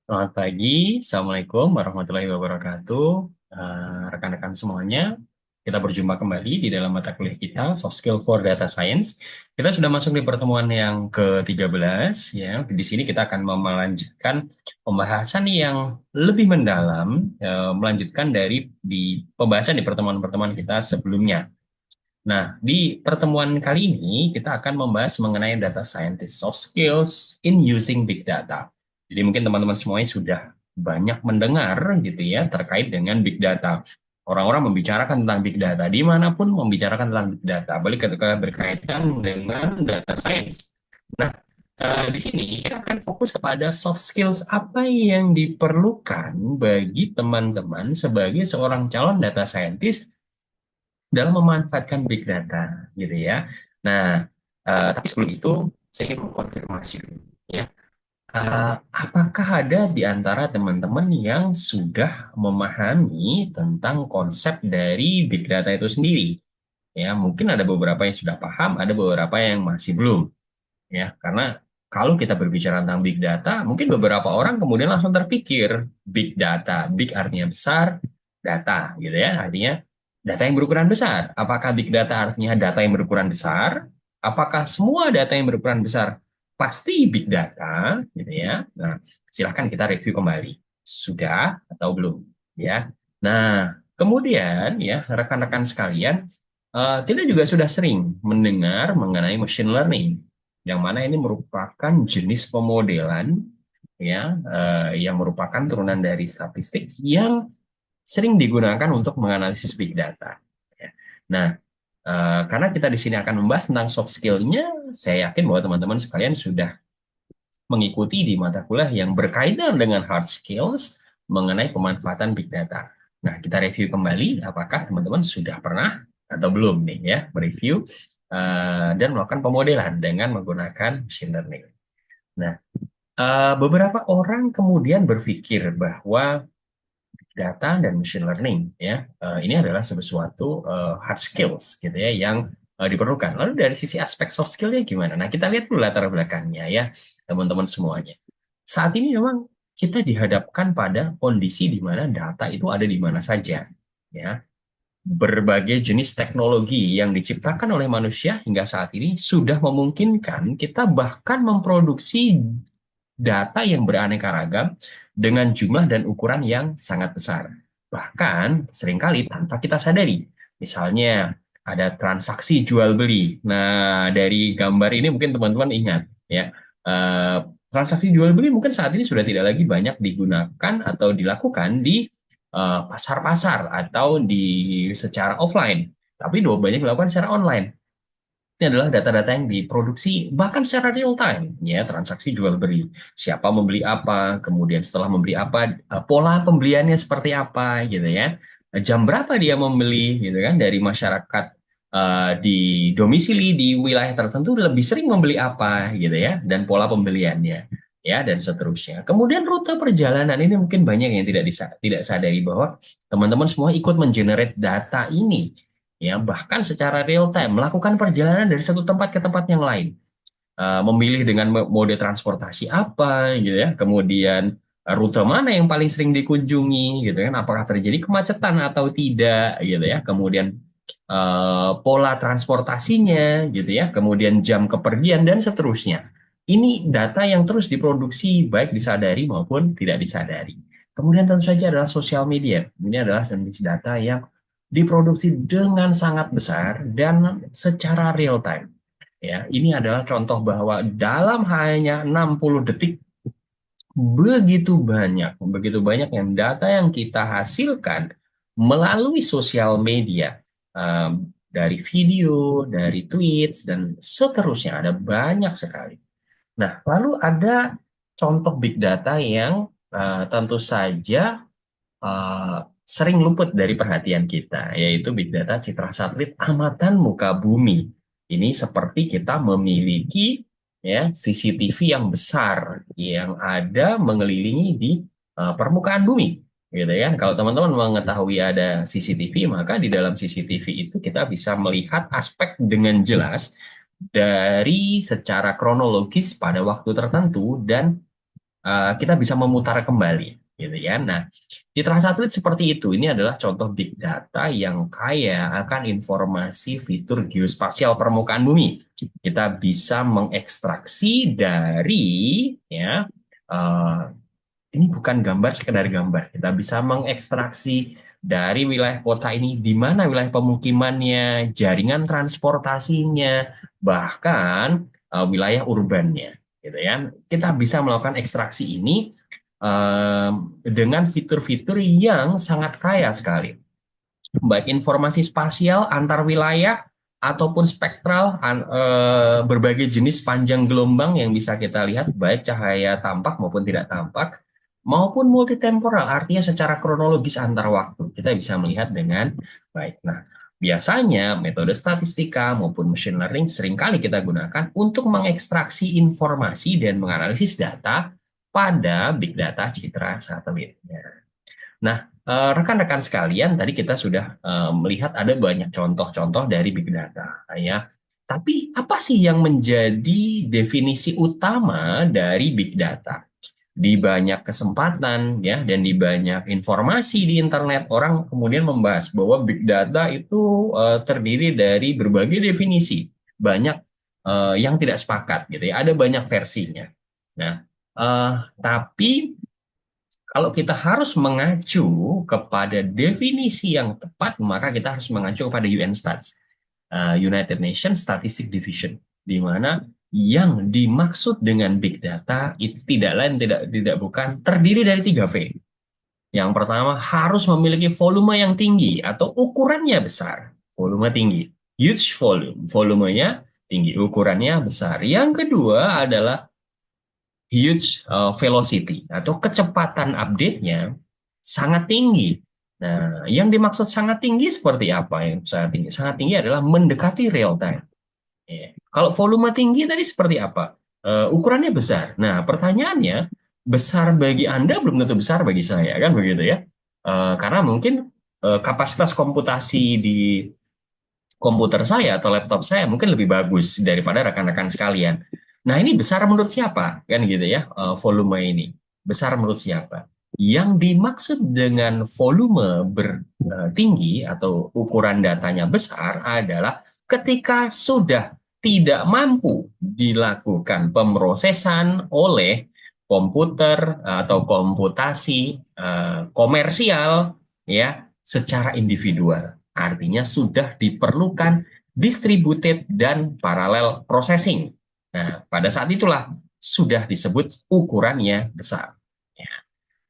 Selamat pagi, Assalamualaikum warahmatullahi wabarakatuh. Rekan-rekan semuanya, kita berjumpa kembali di dalam mata kuliah kita, Soft Skill for Data Science. Kita sudah masuk di pertemuan yang ke-13, ya. Di sini kita akan melanjutkan pembahasan yang lebih mendalam, melanjutkan dari di pembahasan di pertemuan-pertemuan kita sebelumnya. Nah, di pertemuan kali ini kita akan membahas mengenai data scientist soft skills in using big data. Jadi mungkin teman-teman semuanya sudah banyak mendengar gitu ya terkait dengan big data. Orang-orang membicarakan tentang big data, dimanapun membicarakan tentang big data, apalagi ketika berkaitan dengan data science. Nah, di sini kita akan fokus kepada soft skills apa yang diperlukan bagi teman-teman sebagai seorang calon data scientist dalam memanfaatkan big data gitu ya. Nah, tapi sebelum itu saya ingin mengkonfirmasi dulu ya. Apakah ada di antara teman-teman yang sudah memahami tentang konsep dari big data itu sendiri? Ya, mungkin ada beberapa yang sudah paham, ada beberapa yang masih belum ya. Karena kalau kita berbicara tentang big data, mungkin beberapa orang kemudian langsung terpikir big data. Big artinya besar, data gitu ya. Artinya data yang berukuran besar. Apakah big data artinya data yang berukuran besar? Apakah semua data yang berukuran besar pasti big data gitu ya? Nah, silahkan kita review kembali. Sudah atau belum ya? Nah, kemudian ya rekan-rekan sekalian, kita juga sudah sering mendengar mengenai machine learning yang mana ini merupakan jenis pemodelan ya, yang merupakan turunan dari statistik yang sering digunakan untuk menganalisis big data. Ya. Nah, karena kita di sini akan membahas tentang soft skill-nya, saya yakin bahwa teman-teman sekalian sudah mengikuti di mata kuliah yang berkaitan dengan hard skills mengenai pemanfaatan big data. Nah, kita review kembali apakah teman-teman sudah pernah atau belum nih ya mereview dan melakukan pemodelan dengan menggunakan machine learning. Nah, beberapa orang kemudian berpikir bahwa data dan machine learning ya ini adalah sesuatu hard skills gitu ya yang diperlukan. Lalu dari sisi aspek soft skillnya gimana? Nah, kita lihat dulu latar belakangnya ya teman-teman semuanya. Saat ini memang kita dihadapkan pada kondisi di mana data itu ada di mana saja ya. Berbagai jenis teknologi yang diciptakan oleh manusia hingga saat ini sudah memungkinkan kita bahkan memproduksi data yang beraneka ragam dengan jumlah dan ukuran yang sangat besar. Bahkan seringkali tanpa kita sadari. Misalnya ada transaksi jual beli. Nah, dari gambar ini mungkin teman-teman ingat ya. Transaksi jual beli mungkin saat ini sudah tidak lagi banyak digunakan atau dilakukan di pasar-pasar atau di secara offline, tapi banyak dilakukan secara online. Ini adalah data-data yang diproduksi bahkan secara real time, ya transaksi jual beli. Siapa membeli apa, kemudian setelah membeli apa, pola pembeliannya seperti apa, gitu ya. Jam berapa dia membeli, gitu kan? Dari masyarakat di domisili di wilayah tertentu lebih sering membeli apa, gitu ya, dan pola pembeliannya, ya dan seterusnya. Kemudian rute perjalanan ini mungkin banyak yang tidak sadari bahwa teman-teman semua ikut mengenerate data ini ya bahkan secara real time melakukan perjalanan dari satu tempat ke tempat yang lain. Memilih dengan mode transportasi apa gitu ya, kemudian rute mana yang paling sering dikunjungi gitu kan, apakah terjadi kemacetan atau tidak gitu ya, kemudian pola transportasinya gitu ya, kemudian jam kepergian dan seterusnya. Ini data yang terus diproduksi baik disadari maupun tidak disadari. Kemudian tentu saja adalah sosial media. Ini adalah jenis data yang diproduksi dengan sangat besar dan secara real time. Ya, ini adalah contoh bahwa dalam hanya 60 detik begitu banyak yang data yang kita hasilkan melalui sosial media, dari video, dari tweets dan seterusnya ada banyak sekali. Nah, lalu ada contoh big data yang tentu saja sering luput dari perhatian kita, yaitu big data citra satelit amatan muka bumi. Ini seperti kita memiliki ya CCTV yang besar yang ada mengelilingi di permukaan bumi. Gitu ya. Kalau teman-teman mengetahui ada CCTV, maka di dalam CCTV itu kita bisa melihat aspek dengan jelas dari secara kronologis pada waktu tertentu dan kita bisa memutar kembali, gitu ya. Nah, citra satelit seperti itu. Ini adalah contoh big data yang kaya akan informasi fitur geospasial permukaan bumi. Kita bisa mengekstraksi dari ya eh, ini bukan gambar sekedar gambar. Kita bisa mengekstraksi dari wilayah kota ini di mana wilayah pemukimannya, jaringan transportasinya, bahkan wilayah urbannya, gitu ya. Kita bisa melakukan ekstraksi ini dengan fitur-fitur yang sangat kaya sekali, baik informasi spasial antar wilayah ataupun spektral, berbagai jenis panjang gelombang yang bisa kita lihat, baik cahaya tampak maupun tidak tampak, maupun multitemporal, artinya secara kronologis antar waktu kita bisa melihat dengan baik. Nah, biasanya metode statistika maupun machine learning seringkali kita gunakan untuk mengekstraksi informasi dan menganalisis data pada big data citra satelit. Nah, rekan-rekan sekalian, tadi kita sudah melihat ada banyak contoh-contoh dari big data, ya. Tapi apa sih yang menjadi definisi utama dari big data? Di banyak kesempatan, ya, dan di banyak informasi di internet, orang kemudian membahas bahwa big data itu terdiri dari berbagai definisi, banyak yang tidak sepakat, gitu ya. Ada banyak versinya. Nah, tapi kalau kita harus mengacu kepada definisi yang tepat, maka kita harus mengacu kepada UN Stats, United Nations Statistic Division, di mana yang dimaksud dengan big data itu tidak lain tidak bukan terdiri dari 3V. Yang pertama, harus memiliki volume yang tinggi atau ukurannya besar, volume tinggi, huge volume, volumenya tinggi, ukurannya besar. Yang kedua adalah huge velocity atau kecepatan update-nya sangat tinggi. Nah, yang dimaksud sangat tinggi seperti apa yang sangat tinggi? Sangat tinggi adalah mendekati real time. Ya. Kalau volume tinggi tadi seperti apa? Ukurannya besar. Nah, pertanyaannya, besar bagi Anda belum tentu besar bagi saya, kan begitu ya? Karena mungkin kapasitas komputasi di komputer saya atau laptop saya mungkin lebih bagus daripada rekan-rekan sekalian. Nah, ini besar menurut siapa? Kan gitu ya, volume ini. Besar menurut siapa? Yang dimaksud dengan volume tinggi atau ukuran datanya besar adalah ketika sudah tidak mampu dilakukan pemrosesan oleh komputer atau komputasi komersial ya secara individual. Artinya sudah diperlukan distributed dan paralel processing. Nah, pada saat itulah sudah disebut ukurannya besar. Ya.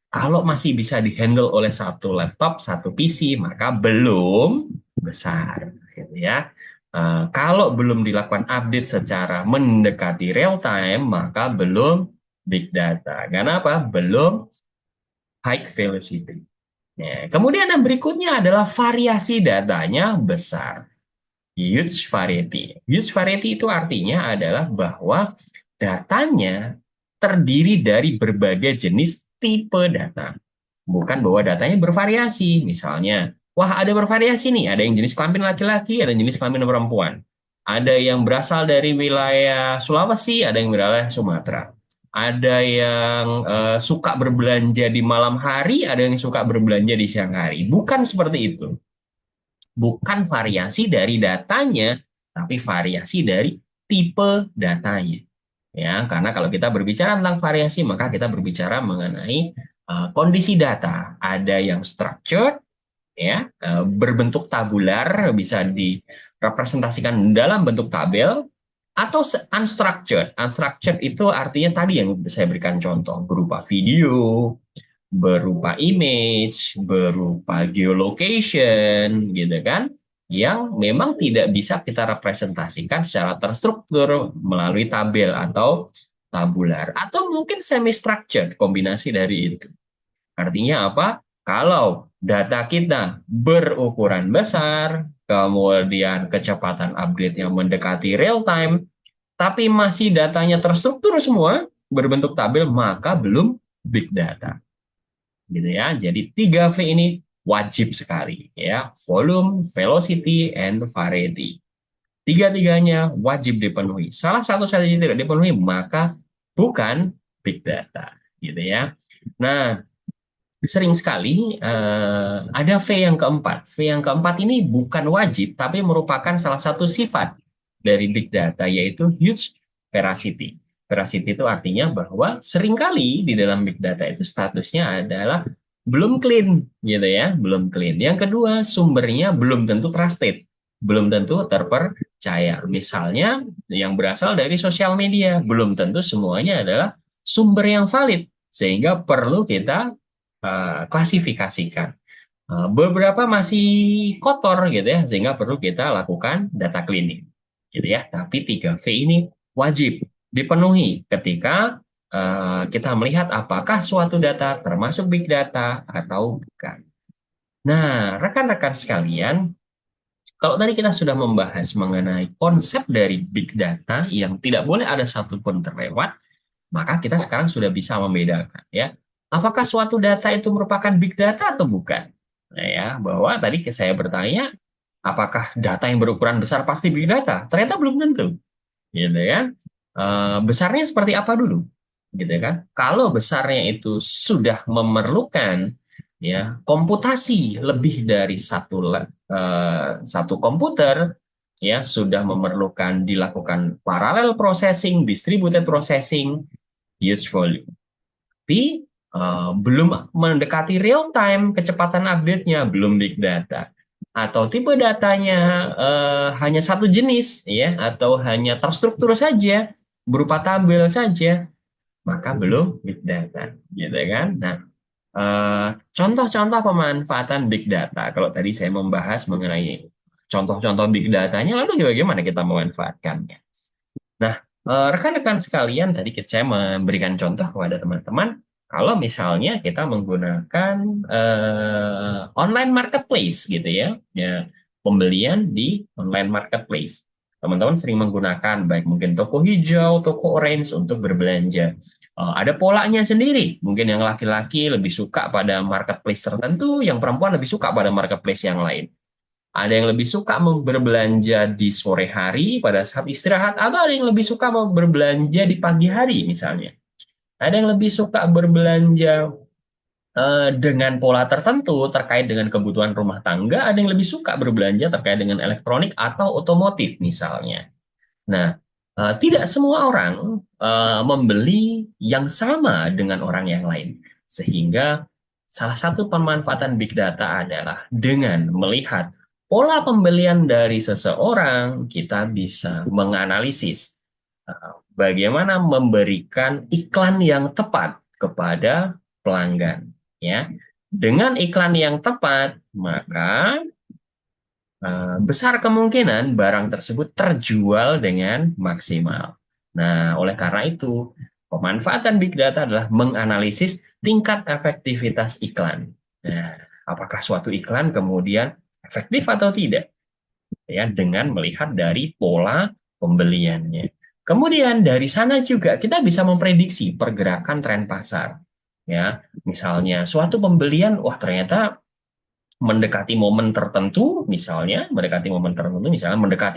Kalau masih bisa dihandle oleh satu laptop, satu PC, maka belum besar. Gitu ya. Kalau belum dilakukan update secara mendekati real time, maka belum big data. Karena apa? Belum high velocity. Ya, kemudian yang berikutnya adalah variasi datanya besar. Huge variety. Huge variety itu artinya adalah bahwa datanya terdiri dari berbagai jenis tipe data. Bukan bahwa datanya bervariasi. Misalnya, wah ada bervariasi nih, ada yang jenis kelamin laki-laki, ada yang jenis kelamin perempuan. Ada yang berasal dari wilayah Sulawesi, ada yang wilayah Sumatera. Ada yang suka berbelanja di malam hari, ada yang suka berbelanja di siang hari. Bukan seperti itu. Bukan variasi dari datanya, tapi variasi dari tipe datanya. Ya, karena kalau kita berbicara tentang variasi, maka kita berbicara mengenai kondisi data. Ada yang structured, ya, berbentuk tabular, bisa direpresentasikan dalam bentuk tabel, atau unstructured. Unstructured itu artinya tadi yang saya berikan contoh, berupa video, berupa image, berupa geolocation, gitu kan, yang memang tidak bisa kita representasikan secara terstruktur melalui tabel atau tabular, atau mungkin semi-structured, kombinasi dari itu. Artinya apa? Kalau data kita berukuran besar, kemudian kecepatan update yang mendekati real time, tapi masih datanya terstruktur semua, berbentuk tabel, maka belum big data. Gitu ya. Jadi 3V ini wajib sekali ya, volume, velocity, and variety. Tiga-tiganya wajib dipenuhi. Salah satu saja tidak dipenuhi, maka bukan big data. gitu ya. Nah, sering sekali ada V yang keempat. V yang keempat ini bukan wajib, tapi merupakan salah satu sifat dari big data, yaitu huge veracity. Veracity itu artinya bahwa seringkali di dalam big data itu statusnya adalah belum clean, gitu ya, belum clean. Yang kedua, sumbernya belum tentu trusted, belum tentu terpercaya. Misalnya, yang berasal dari sosial media, belum tentu semuanya adalah sumber yang valid, sehingga perlu kita klasifikasikan. Beberapa masih kotor gitu ya, sehingga perlu kita lakukan data cleaning, gitu ya. Tapi 3V ini wajib dipenuhi ketika kita melihat apakah suatu data termasuk big data atau bukan. Nah, rekan-rekan sekalian, kalau tadi kita sudah membahas mengenai konsep dari big data yang tidak boleh ada satupun terlewat, maka kita sekarang sudah bisa membedakan ya. Apakah suatu data itu merupakan big data atau bukan? Nah, ya, bahwa tadi saya bertanya, apakah data yang berukuran besar pasti big data? Ternyata belum tentu, gitu ya. Besarnya seperti apa dulu, gitu kan? Kalau besarnya itu sudah memerlukan ya komputasi lebih dari satu komputer, ya sudah memerlukan dilakukan parallel processing, distributed processing, huge volume. Tapi belum mendekati real time kecepatan update-nya, belum big data. Atau tipe datanya hanya satu jenis, ya, atau hanya terstruktur saja, berupa tabel saja, maka belum big data, gitu kan? Nah, contoh-contoh pemanfaatan big data. Kalau tadi saya membahas mengenai contoh-contoh big datanya, lalu bagaimana kita memanfaatkannya? Nah, rekan-rekan sekalian, tadi saya memberikan contoh kepada teman-teman, kalau misalnya kita menggunakan online marketplace gitu ya, ya pembelian di online marketplace. Teman-teman sering menggunakan baik mungkin toko hijau, toko orange untuk berbelanja. Ada polanya sendiri. Mungkin yang laki-laki lebih suka pada marketplace tertentu, yang perempuan lebih suka pada marketplace yang lain. Ada yang lebih suka berbelanja di sore hari pada saat istirahat, atau ada yang lebih suka berbelanja di pagi hari misalnya. Ada yang lebih suka berbelanja dengan pola tertentu terkait dengan kebutuhan rumah tangga, ada yang lebih suka berbelanja terkait dengan elektronik atau otomotif misalnya. Nah, tidak semua orang membeli yang sama dengan orang yang lain. Sehingga salah satu pemanfaatan big data adalah dengan melihat pola pembelian dari seseorang, kita bisa menganalisis bagaimana memberikan iklan yang tepat kepada pelanggan. Ya, dengan iklan yang tepat, maka besar kemungkinan barang tersebut terjual dengan maksimal. Nah, oleh karena itu, pemanfaatan big data adalah menganalisis tingkat efektivitas iklan. Nah, apakah suatu iklan kemudian efektif atau tidak? Ya, dengan melihat dari pola pembeliannya. Kemudian dari sana juga kita bisa memprediksi pergerakan tren pasar. Ya, misalnya suatu pembelian, wah ternyata mendekati momen tertentu, misalnya mendekati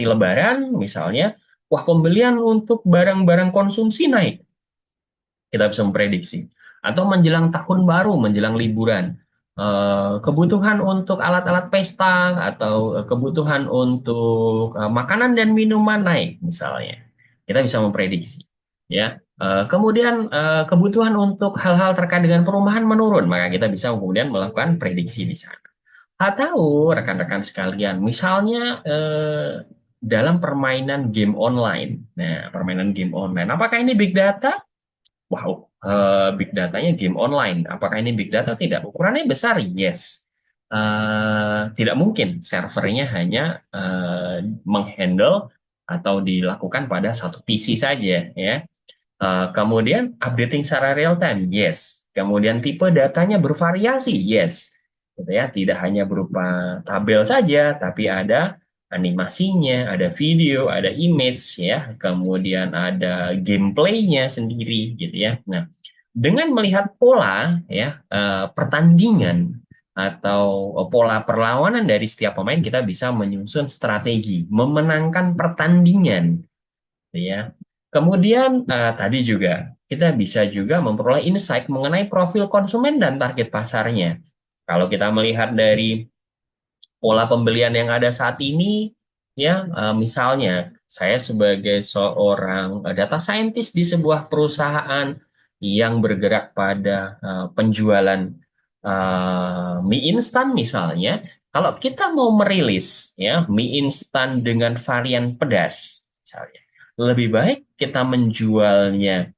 Lebaran, misalnya, wah pembelian untuk barang-barang konsumsi naik, kita bisa memprediksi. Atau menjelang tahun baru, menjelang liburan, kebutuhan untuk alat-alat pesta atau kebutuhan untuk makanan dan minuman naik, misalnya, kita bisa memprediksi. Ya, kemudian kebutuhan untuk hal-hal terkait dengan perumahan menurun, maka kita bisa kemudian melakukan prediksi di sana. Atau rekan-rekan sekalian, misalnya dalam permainan game online. Nah, permainan game online, apakah ini big data? Wow, big datanya game online. Apakah ini big data? Tidak. Ukurannya besar, yes. Tidak mungkin servernya hanya menghandle atau dilakukan pada satu PC saja, ya. Kemudian updating secara real time, yes. Kemudian tipe datanya bervariasi, yes. Gitu ya, tidak hanya berupa tabel saja, tapi ada animasinya, ada video, ada image ya, kemudian ada gameplaynya sendiri gitu ya. Nah, dengan melihat pola ya pertandingan atau pola perlawanan dari setiap pemain, kita bisa menyusun strategi memenangkan pertandingan, gitu ya. Kemudian tadi juga kita bisa juga memperoleh insight mengenai profil konsumen dan target pasarnya. Kalau kita melihat dari pola pembelian yang ada saat ini, ya, misalnya saya sebagai seorang data scientist di sebuah perusahaan yang bergerak pada penjualan mie instan misalnya, kalau kita mau merilis ya mie instan dengan varian pedas, misalnya, lebih baik kita menjualnya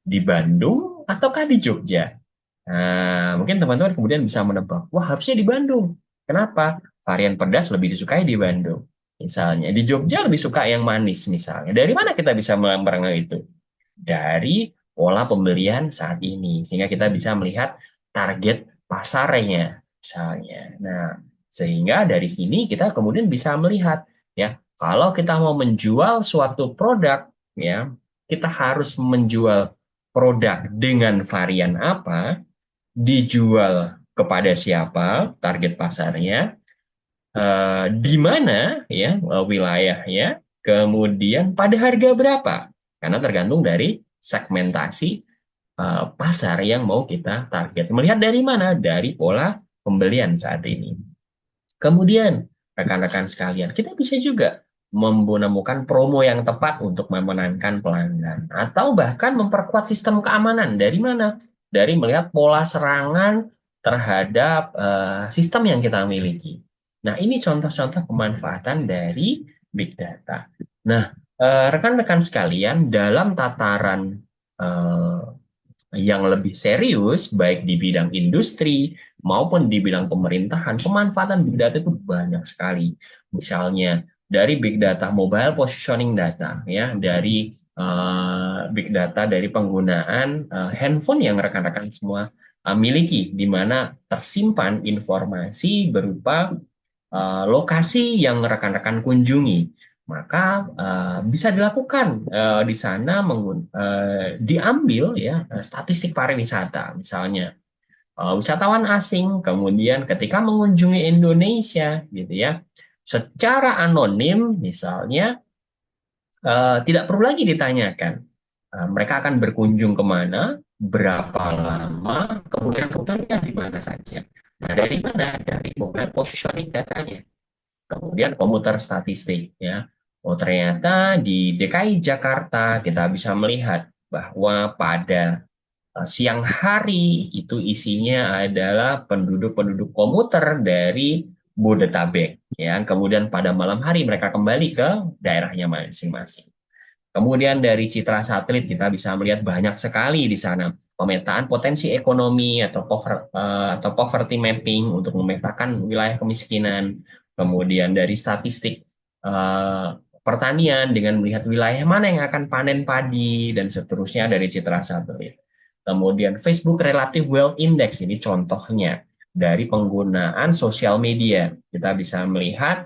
di Bandung ataukah di Jogja? Nah, mungkin teman-teman kemudian bisa menebak, wah harusnya di Bandung. Kenapa? Varian pedas lebih disukai di Bandung. Misalnya, di Jogja lebih suka yang manis misalnya. Dari mana kita bisa merangkai itu? Dari pola pembelian saat ini. Sehingga kita bisa melihat target pasarnya misalnya. Nah, sehingga dari sini kita kemudian bisa melihat ya, kalau kita mau menjual suatu produk ya, kita harus menjual produk dengan varian apa, dijual kepada siapa, target pasarnya, di mana ya wilayahnya, kemudian pada harga berapa. Karena tergantung dari segmentasi pasar yang mau kita target. Melihat dari mana? Dari pola pembelian saat ini. Kemudian, rekan-rekan sekalian, kita bisa juga menemukan promo yang tepat untuk memenangkan pelanggan. Atau bahkan memperkuat sistem keamanan. Dari mana? Dari melihat pola serangan terhadap sistem yang kita miliki. Nah, ini contoh-contoh pemanfaatan dari Big Data. Nah, rekan-rekan sekalian, dalam tataran eh, yang lebih serius, baik di bidang industri maupun di bidang pemerintahan, pemanfaatan big data itu banyak sekali. Misalnya dari big data mobile positioning data, ya, dari big data dari penggunaan handphone yang rekan-rekan semua miliki, di mana tersimpan informasi berupa lokasi yang rekan-rekan kunjungi, maka bisa dilakukan di sana diambil ya statistik pariwisata, misalnya wisatawan asing kemudian ketika mengunjungi Indonesia gitu ya, secara anonim misalnya, tidak perlu lagi ditanyakan mereka akan berkunjung kemana, berapa lama, kemudian rutenya di mana saja. Nah, dari mana? Dari mobile positioning datanya. Kemudian komuter statistik ya. Oh, ternyata di DKI Jakarta kita bisa melihat bahwa pada siang hari itu isinya adalah penduduk-penduduk komuter dari Bodetabek ya. Kemudian pada malam hari mereka kembali ke daerahnya masing-masing. Kemudian dari citra satelit kita bisa melihat banyak sekali di sana pemetaan potensi ekonomi atau poverty mapping untuk memetakan wilayah kemiskinan. Kemudian dari statistik eh, pertanian dengan melihat wilayah mana yang akan panen padi dan seterusnya dari citra satelit. Kemudian Facebook Relative Wealth Index ini contohnya dari penggunaan sosial media. Kita bisa melihat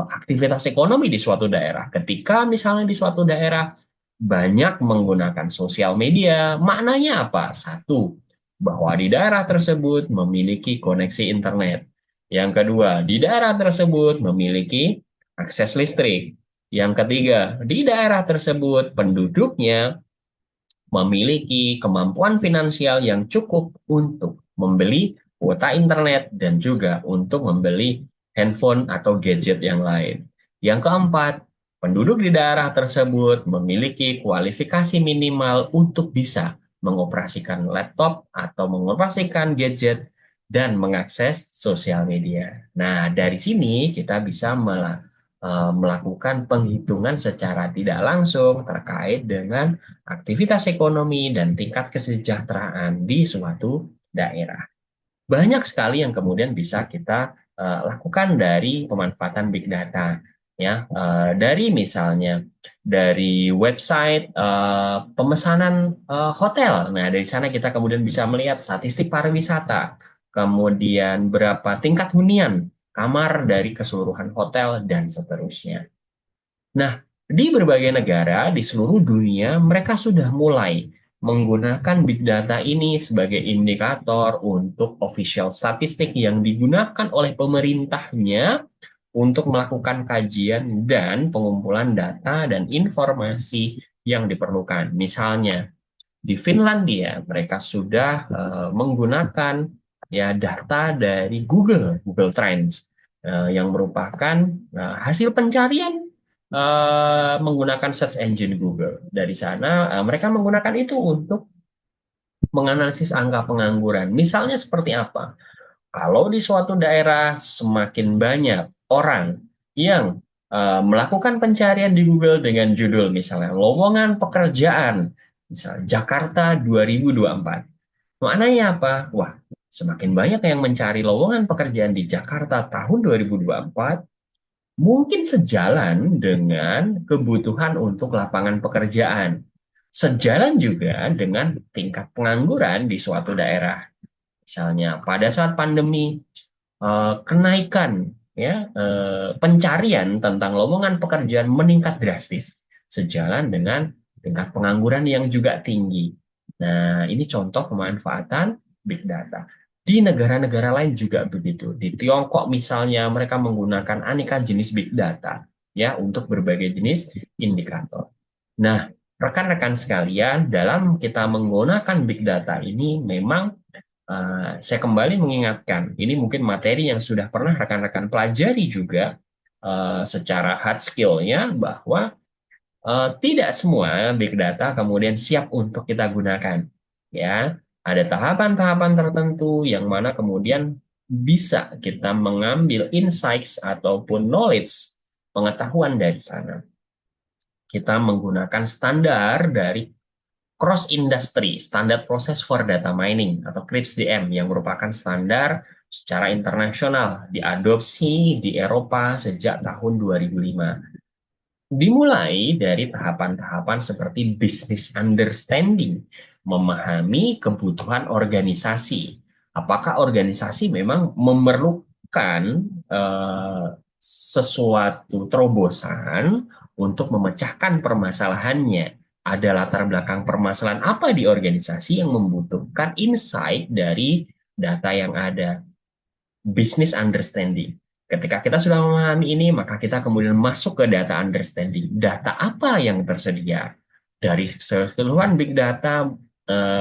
aktivitas ekonomi di suatu daerah. Ketika misalnya di suatu daerah banyak menggunakan sosial media, maknanya apa? Satu, bahwa di daerah tersebut memiliki koneksi internet. Yang kedua, di daerah tersebut memiliki akses listrik. Yang ketiga, di daerah tersebut penduduknya memiliki kemampuan finansial yang cukup untuk membeli kuota internet dan juga untuk membeli handphone atau gadget yang lain. Yang keempat, penduduk di daerah tersebut memiliki kualifikasi minimal untuk bisa mengoperasikan laptop atau mengoperasikan gadget dan mengakses sosial media. Nah, dari sini kita bisa melakukan penghitungan secara tidak langsung terkait dengan aktivitas ekonomi dan tingkat kesejahteraan di suatu daerah. Banyak sekali yang kemudian bisa kita lakukan dari pemanfaatan big data, ya, dari misalnya dari website pemesanan hotel. Nah, dari sana kita kemudian bisa melihat statistik pariwisata, kemudian berapa tingkat hunian kamar dari keseluruhan hotel dan seterusnya. Nah, di berbagai negara di seluruh dunia, mereka sudah mulai menggunakan big data ini sebagai indikator untuk official statistik yang digunakan oleh pemerintahnya untuk melakukan kajian dan pengumpulan data dan informasi yang diperlukan. Misalnya, Di Finlandia mereka sudah menggunakan ya data dari Google Trends yang merupakan hasil pencarian menggunakan search engine Google. Dari sana mereka menggunakan itu untuk menganalisis angka pengangguran. Misalnya seperti apa? Kalau di suatu daerah semakin banyak orang yang melakukan pencarian di Google dengan judul misalnya lowongan pekerjaan, misalnya Jakarta 2024. Maknanya apa? Wah, semakin banyak yang mencari lowongan pekerjaan di Jakarta tahun 2024, mungkin sejalan dengan kebutuhan untuk lapangan pekerjaan. Sejalan juga dengan tingkat pengangguran di suatu daerah. Misalnya pada saat pandemi, kenaikan ya pencarian tentang lowongan pekerjaan meningkat drastis sejalan dengan tingkat pengangguran yang juga tinggi. Nah, ini contoh pemanfaatan big data. Di negara-negara lain juga begitu. Di Tiongkok misalnya mereka menggunakan aneka jenis big data ya untuk berbagai jenis indikator. Nah, rekan-rekan sekalian, dalam kita menggunakan big data ini memang saya kembali mengingatkan, ini mungkin materi yang sudah pernah rekan-rekan pelajari juga secara hard skill-nya bahwa tidak semua big data kemudian siap untuk kita gunakan. Ya, ada tahapan-tahapan tertentu yang mana kemudian bisa kita mengambil insights ataupun knowledge, pengetahuan dari sana. Kita menggunakan standar dari Cross Industry Standard Process for Data Mining atau CRIPS-DM yang merupakan standar secara internasional diadopsi di Eropa sejak tahun 2005. Dimulai dari tahapan-tahapan seperti business understanding, memahami kebutuhan organisasi. Apakah organisasi memang memerlukan sesuatu terobosan untuk memecahkan permasalahannya? Ada latar belakang permasalahan apa di organisasi yang membutuhkan insight dari data yang ada. Business understanding. Ketika kita sudah memahami ini, maka kita kemudian masuk ke data understanding. Data apa yang tersedia? Dari keseluruhan big data,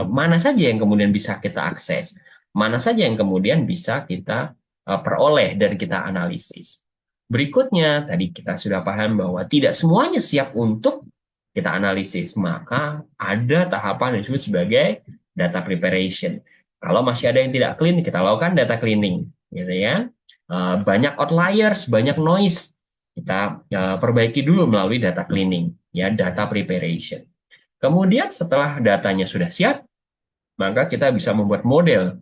mana saja yang kemudian bisa kita akses? Mana saja yang kemudian bisa kita peroleh dan kita analisis? Berikutnya, tadi kita sudah paham bahwa tidak semuanya siap untuk kita analisis, maka ada tahapan yang disebut sebagai data preparation. Kalau masih ada yang tidak clean, kita lakukan data cleaning, gitu ya. Banyak outliers, banyak noise, kita perbaiki dulu melalui data cleaning, ya, data preparation. Kemudian setelah datanya sudah siap, maka kita bisa membuat model,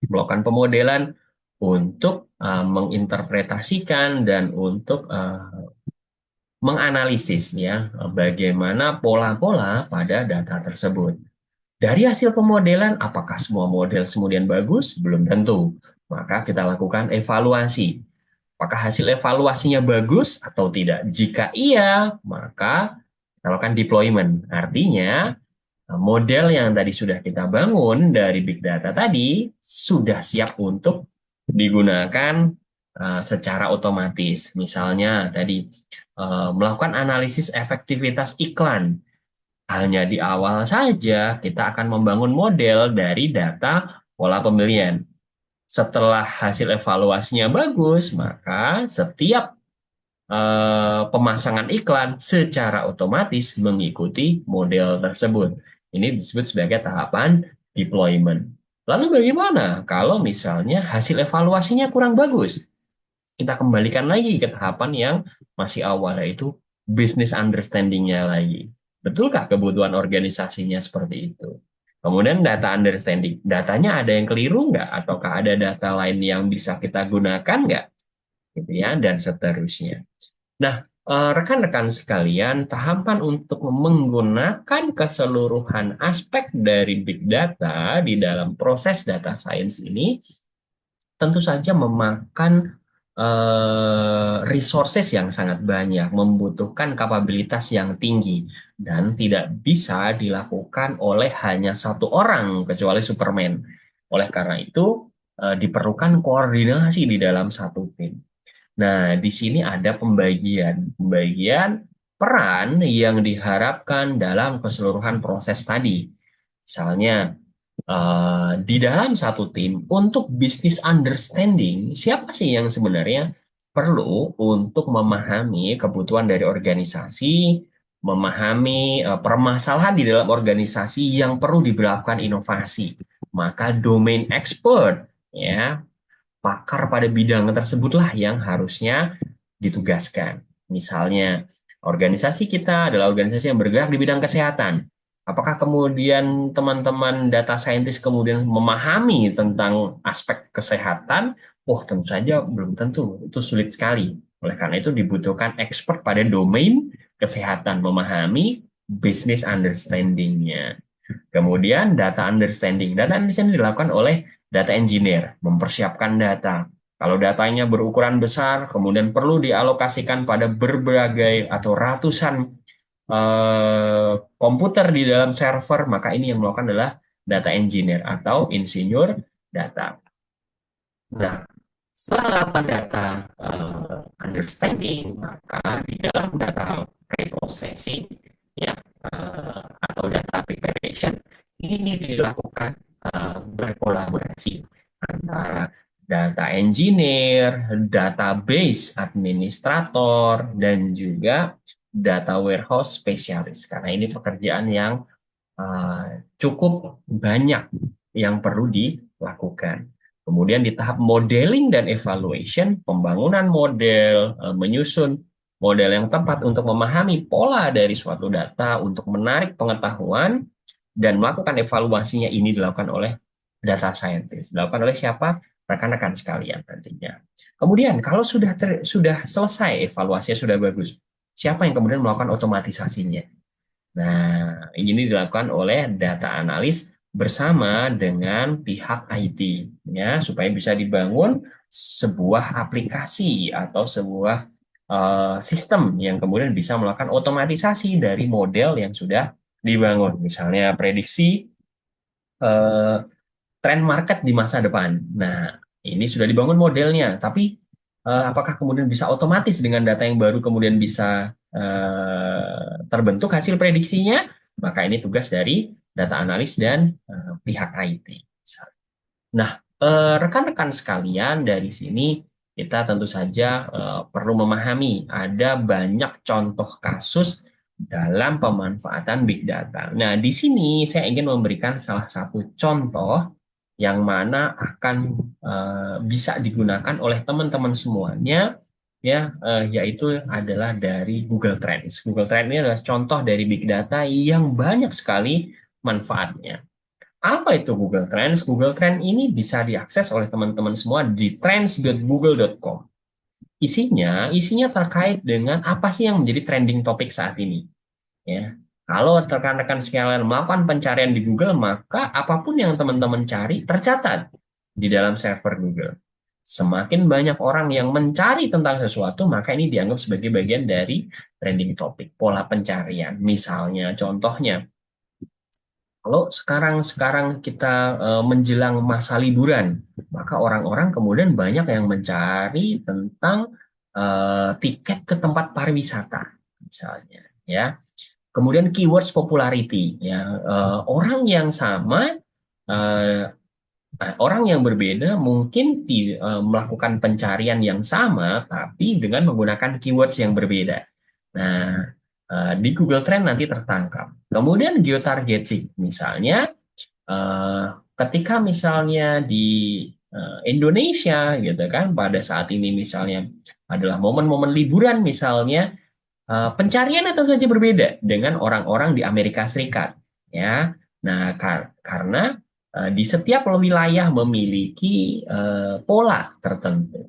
melakukan pemodelan untuk menginterpretasikan dan untuk menganalisis ya bagaimana pola-pola pada data tersebut. Dari hasil pemodelan, apakah semua model kemudian bagus? Belum tentu. Maka kita lakukan evaluasi. Apakah hasil evaluasinya bagus atau tidak? Jika iya, maka kita lakukan deployment. Artinya, model yang tadi sudah kita bangun dari big data tadi sudah siap untuk digunakan secara otomatis. Misalnya tadi melakukan analisis efektivitas iklan. Hanya di awal saja kita akan membangun model dari data pola pembelian. Setelah hasil evaluasinya bagus, maka setiap pemasangan iklan secara otomatis mengikuti model tersebut. Ini disebut sebagai tahapan deployment. Lalu bagaimana kalau misalnya hasil evaluasinya kurang bagus? Kita kembalikan lagi ke tahapan yang masih awal, yaitu business understanding-nya lagi. Betulkah kebutuhan organisasinya seperti itu? Kemudian data understanding. Datanya ada yang keliru nggak? Ataukah ada data lain yang bisa kita gunakan nggak? Gitu ya, dan seterusnya. Nah, rekan-rekan sekalian, tahapan untuk menggunakan keseluruhan aspek dari big data di dalam proses data science ini tentu saja memakan resources yang sangat banyak, membutuhkan kapabilitas yang tinggi, dan tidak bisa dilakukan oleh hanya satu orang, kecuali Superman. Oleh karena itu, diperlukan koordinasi di dalam satu tim. Nah, di sini ada pembagian peran yang diharapkan dalam keseluruhan proses tadi. Misalnya, di dalam satu tim, untuk business understanding, siapa sih yang sebenarnya perlu untuk memahami kebutuhan dari organisasi, memahami permasalahan di dalam organisasi yang perlu diberlakukan inovasi. Maka domain expert, ya, pakar pada bidang tersebutlah yang harusnya ditugaskan. Misalnya, organisasi kita adalah organisasi yang bergerak di bidang kesehatan. Apakah kemudian teman-teman data scientist kemudian memahami tentang aspek kesehatan? Oh, tentu saja belum tentu. Itu sulit sekali. Oleh karena itu dibutuhkan expert pada domain kesehatan, memahami business understanding-nya. Kemudian data understanding. Data understanding dilakukan oleh data engineer, mempersiapkan data. Kalau datanya berukuran besar, kemudian perlu dialokasikan pada berbagai atau ratusan komputer di dalam server, maka ini yang melakukan adalah data engineer atau insinyur data. Nah, setelah melakukan data understanding, maka di dalam data preprocessing, ya, atau data preparation, ini dilakukan berkolaborasi antara data engineer, database administrator, dan juga data warehouse spesialis. Karena ini pekerjaan yang cukup banyak yang perlu dilakukan. Kemudian di tahap modeling dan evaluation, pembangunan model, menyusun model yang tepat untuk memahami pola dari suatu data, untuk menarik pengetahuan, dan melakukan evaluasinya ini dilakukan oleh data scientist. Dilakukan oleh siapa? Rekan-rekan sekalian nantinya. Kemudian kalau sudah selesai evaluasinya sudah bagus, siapa yang kemudian melakukan otomatisasinya? Nah, ini dilakukan oleh data analis bersama dengan pihak IT, ya, supaya bisa dibangun sebuah aplikasi atau sebuah sistem yang kemudian bisa melakukan otomatisasi dari model yang sudah dibangun. Misalnya prediksi eh, tren market di masa depan. Nah, ini sudah dibangun modelnya, tapi apakah kemudian bisa otomatis dengan data yang baru kemudian bisa terbentuk hasil prediksinya? Maka ini tugas dari data analis dan pihak IT. Nah, rekan-rekan sekalian dari sini kita tentu saja perlu memahami ada banyak contoh kasus dalam pemanfaatan big data. Nah, di sini saya ingin memberikan salah satu contoh yang mana akan bisa digunakan oleh teman-teman semuanya, ya, yaitu adalah dari Google Trends. Google Trends ini adalah contoh dari big data yang banyak sekali manfaatnya. Apa itu Google Trends? Google Trends ini bisa diakses oleh teman-teman semua di trends.google.com. Isinya terkait dengan apa sih yang menjadi trending topik saat ini. Ya, kalau rekan-rekan sekalian melakukan pencarian di Google, maka apapun yang teman-teman cari tercatat di dalam server Google. Semakin banyak orang yang mencari tentang sesuatu, maka ini dianggap sebagai bagian dari trending topik, pola pencarian. Misalnya, contohnya, kalau sekarang kita menjelang masa liburan, maka orang-orang kemudian banyak yang mencari tentang tiket ke tempat pariwisata, misalnya, ya. Kemudian keywords popularity, ya, orang yang sama, eh, orang yang berbeda mungkin melakukan pencarian yang sama, tapi dengan menggunakan keywords yang berbeda. Nah, di Google Trend nanti tertangkap. Kemudian geotargeting, misalnya ketika misalnya di Indonesia, gitu kan, pada saat ini misalnya adalah momen-momen liburan misalnya, pencarian tentu saja berbeda dengan orang-orang di Amerika Serikat, ya. Nah, karena di setiap wilayah memiliki pola tertentu.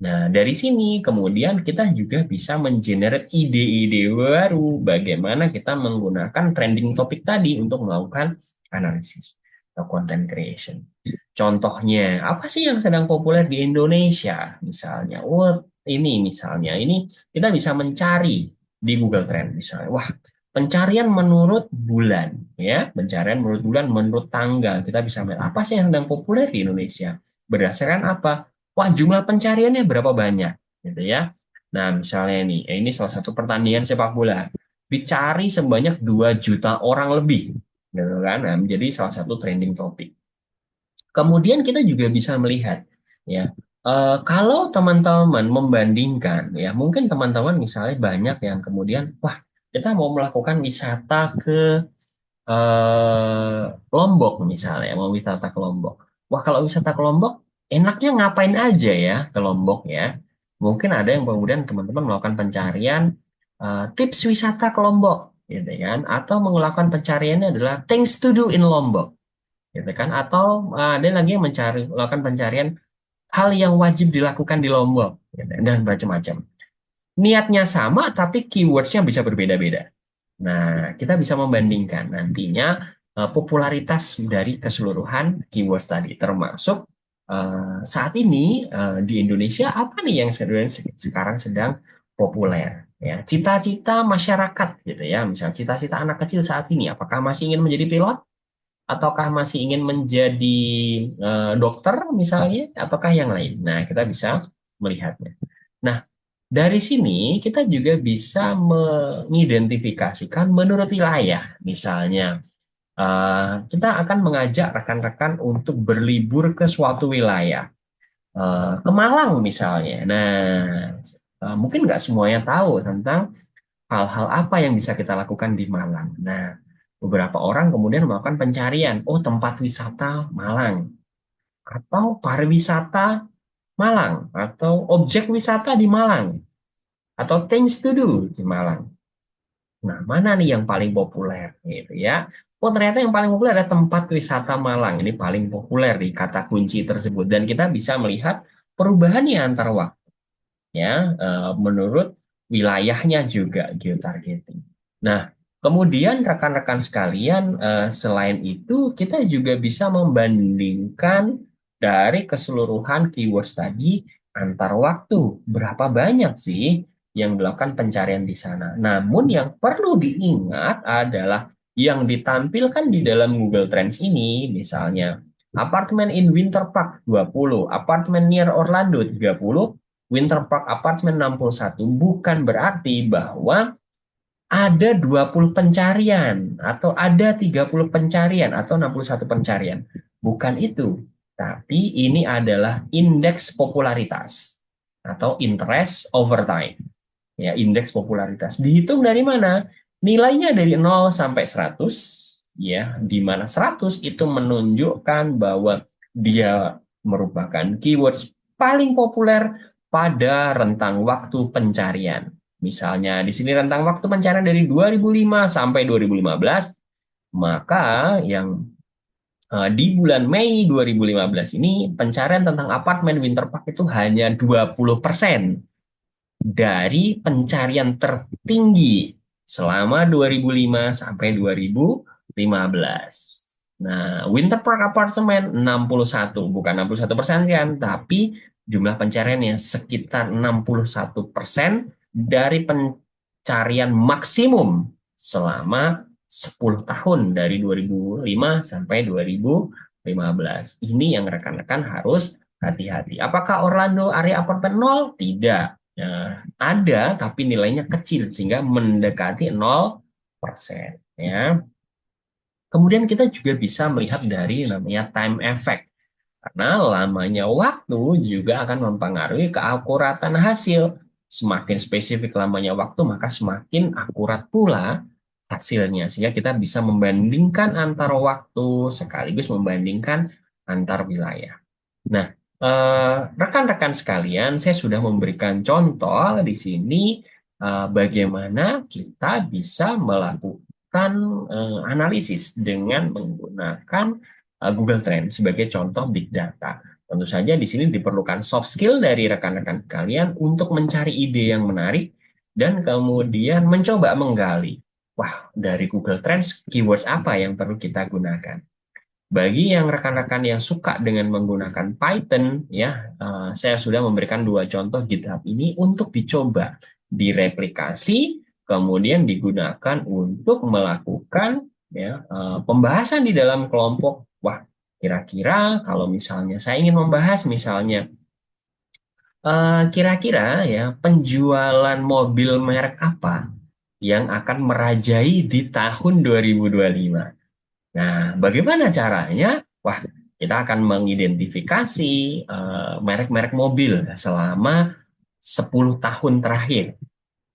Nah, dari sini kemudian kita juga bisa mengenerate ide-ide baru bagaimana kita menggunakan trending topik tadi untuk melakukan analisis atau content creation. Contohnya, apa sih yang sedang populer di Indonesia? Misalnya, ini misalnya, ini kita bisa mencari di Google Trend misalnya. Wah, pencarian menurut bulan, ya, pencarian menurut bulan, menurut tanggal. Kita bisa melihat apa sih yang sedang populer di Indonesia. Berdasarkan apa? Wah, jumlah pencariannya berapa banyak, gitu ya. Nah, misalnya ini salah satu pertandingan sepak bola. Dicari sebanyak 2 juta orang lebih. gitu kan? Nah, menjadi salah satu trending topik. Kemudian kita juga bisa melihat, ya, kalau teman-teman membandingkan, ya, mungkin teman-teman misalnya banyak yang kemudian, wah, kita mau melakukan wisata ke Lombok misalnya, mau wisata ke Lombok. Wah, kalau wisata ke Lombok, enaknya ngapain aja ya ke Lombok ya? Mungkin ada yang kemudian teman-teman melakukan pencarian tips wisata ke Lombok, gitu kan? Atau melakukan pencariannya adalah things to do in Lombok, gitu kan? Atau ada lagi yang melakukan pencarian hal yang wajib dilakukan di Lombok, gitu, dan macam-macam. Niatnya sama, tapi keywordsnya bisa berbeda-beda. Nah, kita bisa membandingkan nantinya popularitas dari keseluruhan keywords tadi, termasuk saat ini di Indonesia apa nih yang sekarang sedang populer, ya, cita-cita masyarakat gitu ya, misal cita-cita anak kecil saat ini, apakah masih ingin menjadi pilot, ataukah masih ingin menjadi dokter misalnya, ataukah yang lain. Nah, kita bisa melihatnya. Nah, dari sini kita juga bisa mengidentifikasikan menurut wilayah. Misalnya, kita akan mengajak rekan-rekan untuk berlibur ke suatu wilayah, ke Malang misalnya. Nah, mungkin nggak semuanya tahu tentang hal-hal apa yang bisa kita lakukan di Malang. Nah, beberapa orang kemudian melakukan pencarian, oh, tempat wisata Malang, atau pariwisata Malang, atau objek wisata di Malang, atau things to do di Malang. Nah, mana nih yang paling populer gitu ya? Oh, ternyata yang paling populer ada tempat wisata Malang. Ini paling populer di kata kunci tersebut, dan kita bisa melihat perubahannya antar waktu, ya, menurut wilayahnya juga geotargeting. Nah, kemudian rekan-rekan sekalian, selain itu kita juga bisa membandingkan dari keseluruhan keywords tadi antar waktu. Berapa banyak sih yang dilakukan pencarian di sana? Namun yang perlu diingat adalah yang ditampilkan di dalam Google Trends ini, misalnya apartemen in Winter Park 20, apartemen near Orlando 30, Winter Park Apartment 61, bukan berarti bahwa ada 20 pencarian atau ada 30 pencarian atau 61 pencarian. Bukan itu. Tapi ini adalah indeks popularitas atau interest over time. Ya, indeks popularitas. Dihitung dari mana? Nilainya dari 0 sampai 100, ya, di mana 100 itu menunjukkan bahwa dia merupakan keywords paling populer pada rentang waktu pencarian. Misalnya di sini rentang waktu pencarian dari 2005 sampai 2015, maka yang di bulan Mei 2015 ini pencarian tentang apartemen Winter Park itu hanya 20% dari pencarian tertinggi selama 2005 sampai 2015. Nah, Winter Park Apartment 61, bukan 61% kan, tapi jumlah pencariannya sekitar 61% dari pencarian maksimum selama 10 tahun dari 2005 sampai 2015. Ini yang rekan-rekan harus hati-hati. Apakah Orlando area apartemen nol? Tidak. Nah, ada, tapi nilainya kecil sehingga mendekati 0%. Ya. Kemudian kita juga bisa melihat dari namanya time effect. Karena lamanya waktu juga akan mempengaruhi keakuratan hasil. Semakin spesifik lamanya waktu, maka semakin akurat pula hasilnya. Sehingga kita bisa membandingkan antar waktu sekaligus membandingkan antar wilayah. Nah, rekan-rekan sekalian, saya sudah memberikan contoh di sini bagaimana kita bisa melakukan analisis dengan menggunakan Google Trends sebagai contoh big data. Tentu saja di sini diperlukan soft skill dari rekan-rekan kalian untuk mencari ide yang menarik dan kemudian mencoba menggali. Wah, dari Google Trends, keywords apa yang perlu kita gunakan? Bagi yang rekan-rekan yang suka dengan menggunakan Python, ya, saya sudah memberikan dua contoh GitHub ini untuk dicoba, direplikasi, kemudian digunakan untuk melakukan, ya, pembahasan di dalam kelompok. Wah, kira-kira kalau misalnya saya ingin membahas misalnya kira-kira ya penjualan mobil merek apa yang akan merajai di tahun 2025. Nah, bagaimana caranya? Wah, kita akan mengidentifikasi merek-merek mobil selama 10 tahun terakhir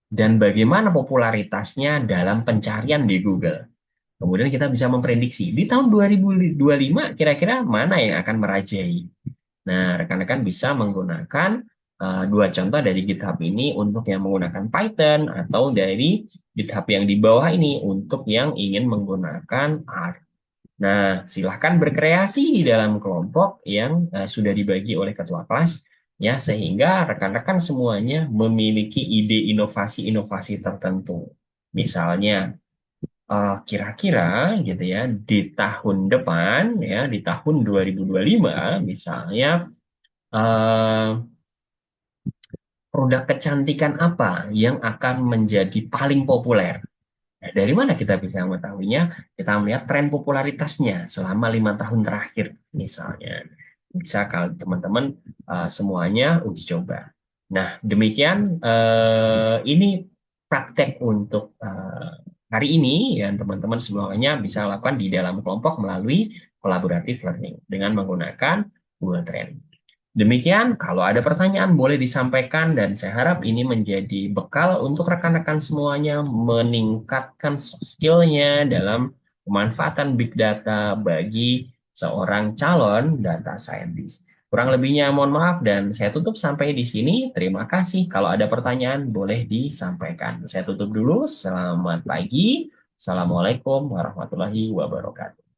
dan bagaimana popularitasnya dalam pencarian di Google. Kemudian kita bisa memprediksi di tahun 2025 kira-kira mana yang akan merajai. Nah, rekan-rekan bisa menggunakan dua contoh dari GitHub ini untuk yang menggunakan Python atau dari GitHub yang di bawah ini untuk yang ingin menggunakan R. Nah, silahkan berkreasi di dalam kelompok yang sudah dibagi oleh ketua kelas, ya, sehingga rekan-rekan semuanya memiliki ide inovasi-inovasi tertentu. Misalnya, kira-kira gitu ya, di tahun depan, ya, di tahun 2025, misalnya, eh, produk kecantikan apa yang akan menjadi paling populer? Nah, dari mana kita bisa mengetahuinya? Kita melihat tren popularitasnya selama 5 tahun terakhir, misalnya. Bisa kalau teman-teman semuanya uji coba. Nah, demikian ini praktek untuk hari ini, dan teman-teman semuanya bisa lakukan di dalam kelompok melalui collaborative learning dengan menggunakan Google Trend. Demikian, kalau ada pertanyaan boleh disampaikan dan saya harap ini menjadi bekal untuk rekan-rekan semuanya meningkatkan soft skill-nya dalam pemanfaatan big data bagi seorang calon data scientist. Kurang lebihnya mohon maaf dan saya tutup sampai di sini. Terima kasih. Kalau ada pertanyaan boleh disampaikan. Saya tutup dulu. Selamat pagi. Assalamualaikum warahmatullahi wabarakatuh.